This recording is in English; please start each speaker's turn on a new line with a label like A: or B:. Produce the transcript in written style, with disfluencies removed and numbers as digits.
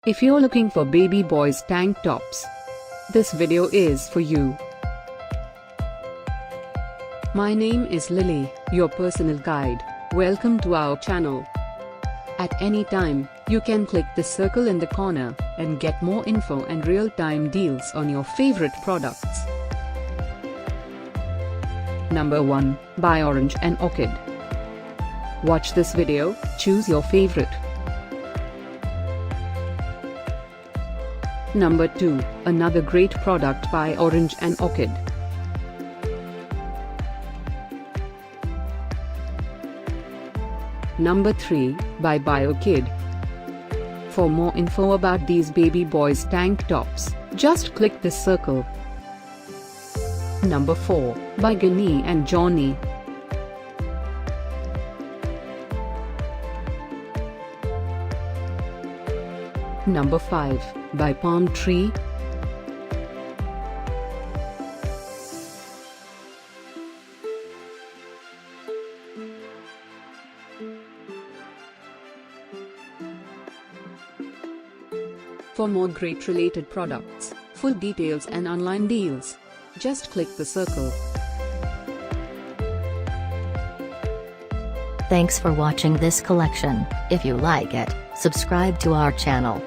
A: If you're looking for baby boys tank tops, this video is for you. My name is Lily, your personal guide. Welcome to our channel. At any time, you can click the circle in the corner and get more info and real-time deals on your favorite products. Number 1, by Orange and Orchid. Watch this video, choose your favorite. Number 2, another great product by Orange and Orchid. Number 3, by Orchid. For more info about these baby boys tank tops, just click this circle. Number 4, by Gini and Jony. Number 5, by PalmTree. For more great related products, full details and online deals, just click the circle.
B: Thanks for watching this collection. If you like it, subscribe to our channel.